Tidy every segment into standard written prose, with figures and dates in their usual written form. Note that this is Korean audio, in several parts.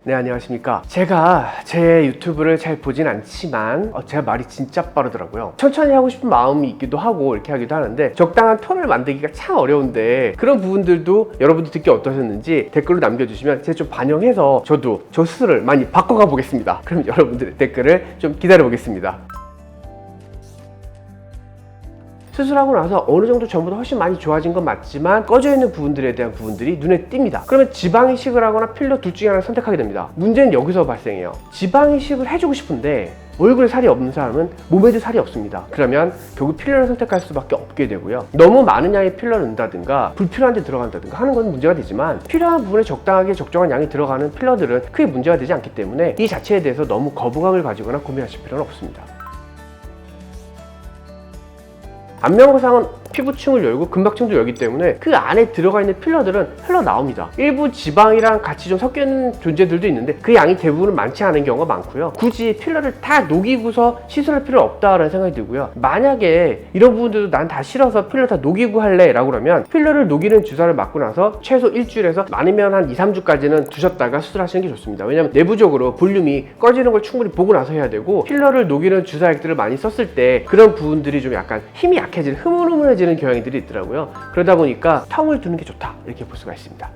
네, 안녕하십니까. 제가 제 유튜브를 잘 보진 않지만 제가 말이 진짜 빠르더라고요. 천천히 하고 싶은 마음이 있기도 하고 이렇게 하기도 하는데 적당한 톤을 만들기가 참 어려운데 그런 부분들도 여러분들 듣기 어떠셨는지 댓글로 남겨주시면 제가 좀 반영해서 저도 저 스스로를 많이 바꿔가 보겠습니다. 그럼 여러분들의 댓글을 좀 기다려 보겠습니다. 수술하고 나서 어느 정도 전보다 훨씬 많이 좋아진 건 맞지만 꺼져 있는 부분들에 대한 부분들이 눈에 띕니다. 그러면 지방 이식을 하거나 필러 둘 중에 하나를 선택하게 됩니다. 문제는 여기서 발생해요. 지방 이식을 해주고 싶은데 얼굴에 살이 없는 사람은 몸에도 살이 없습니다. 그러면 결국 필러를 선택할 수밖에 없게 되고요. 너무 많은 양의 필러를 넣는다든가 불필요한 데 들어간다든가 하는 건 문제가 되지만 필요한 부분에 적당하게 적정한 양이 들어가는 필러들은 크게 문제가 되지 않기 때문에 이 자체에 대해서 너무 거부감을 가지거나 고민하실 필요는 없습니다. 안면거상은 피부층을 열고 근막층도 열기 때문에 그 안에 들어가 있는 필러들은 흘러나옵니다. 일부 지방이랑 같이 좀 섞여 있는 존재들도 있는데 그 양이 대부분은 많지 않은 경우가 많고요. 굳이 필러를 다 녹이고서 시술할 필요는 없다라는 생각이 들고요. 만약에 이런 부분들도 난 다 싫어서 필러 다 녹이고 할래 라고 그러면 필러를 녹이는 주사를 맞고 나서 최소 일주일에서 많으면 한 2, 3주까지는 두셨다가 수술하시는 게 좋습니다. 왜냐하면 내부적으로 볼륨이 꺼지는 걸 충분히 보고 나서 해야 되고 필러를 녹이는 주사액들을 많이 썼을 때 그런 부분들이 좀 약간 힘이 약해지는 흐물흐물해지는 경향들이 있더라고요. 그러다 보니까 텅을 두는 게 좋다 이렇게 볼 수가 있습니다.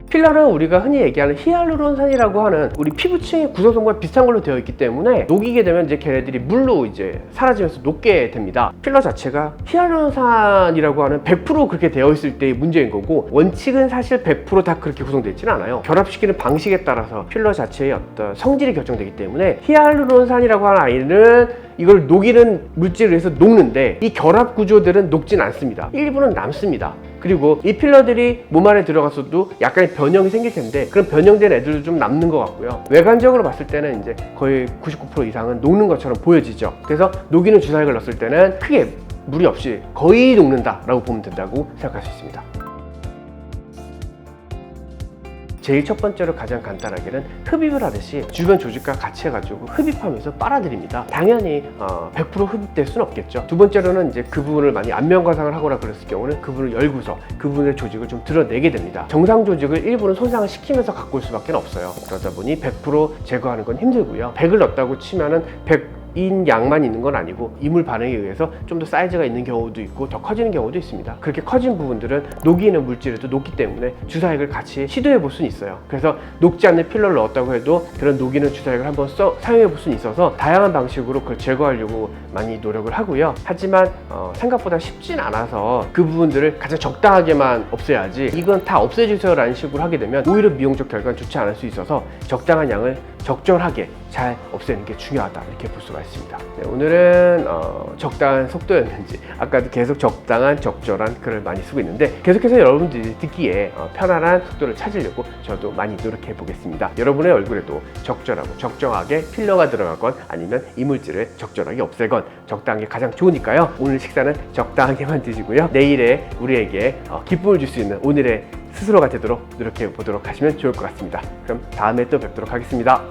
필러는 우리가 흔히 얘기하는 히알루론산이라고 하는 우리 피부층의 구성성과 비슷한 걸로 되어 있기 때문에 녹이게 되면 이제 걔네들이 물로 이제 사라지면서 녹게 됩니다. 필러 자체가 히알루론산이라고 하는 100% 그렇게 되어 있을 때의 문제인 거고 원칙은 사실 100% 다 그렇게 구성되어 있지는 않아요. 결합시키는 방식에 따라서 필러 자체의 어떤 성질이 결정되기 때문에 히알루론산이라고 하는 아이는 이걸 녹이는 물질을 해서 녹는데 이 결합 구조들은 녹진 않습니다. 일부는 남습니다. 그리고 이 필러들이 몸 안에 들어갔어도 약간의 변형이 생길 텐데 그런 변형된 애들도 좀 남는 것 같고요. 외관적으로 봤을 때는 이제 거의 99% 이상은 녹는 것처럼 보여지죠. 그래서 녹이는 주사액을 넣었을 때는 크게 무리 없이 거의 녹는다라고 보면 된다고 생각할 수 있습니다. 제일 첫 번째로 가장 간단하게는 흡입을 하듯이 주변 조직과 같이 해가지고 흡입하면서 빨아들입니다. 당연히 100% 흡입될 수는 없겠죠. 두 번째로는 이제 그 부분을 많이 안면과상을 하거나 그랬을 경우는 그 부분을 열고서 그 부분의 조직을 좀 드러내게 됩니다. 정상 조직을 일부는 손상을 시키면서 갖고 올 수밖에 없어요. 그러다 보니 100% 제거하는 건 힘들고요. 100을 넣었다고 치면은 100인 양만 있는 건 아니고 이물 반응에 의해서 좀 더 사이즈가 있는 경우도 있고 더 커지는 경우도 있습니다. 그렇게 커진 부분들은 녹이는 물질에도 녹기 때문에 주사액을 같이 시도해 볼 수는 있어요. 그래서 녹지 않는 필러를 넣었다고 해도 그런 녹이는 주사액을 한번 사용해 볼 수는 있어서 다양한 방식으로 그걸 제거하려고 많이 노력을 하고요. 하지만 생각보다 쉽진 않아서 그 부분들을 가장 적당하게만 없애야지 이건 다 없애주세요 라는 식으로 하게 되면 오히려 미용적 결과는 좋지 않을 수 있어서 적당한 양을 적절하게 잘 없애는 게 중요하다 이렇게 볼 수가 있습니다. 네, 오늘은 적당한 속도였는지 아까도 계속 적당한 적절한 글을 많이 쓰고 있는데 계속해서 여러분들이 듣기에 편안한 속도를 찾으려고 저도 많이 노력해 보겠습니다. 여러분의 얼굴에도 적절하고 적정하게 필러가 들어가건 아니면 이물질을 적절하게 없애건 적당한 게 가장 좋으니까요. 오늘 식사는 적당하게만 드시고요. 내일에 우리에게 기쁨을 줄 수 있는 오늘의 스스로가 되도록 노력해 보도록 하시면 좋을 것 같습니다. 그럼 다음에 또 뵙도록 하겠습니다.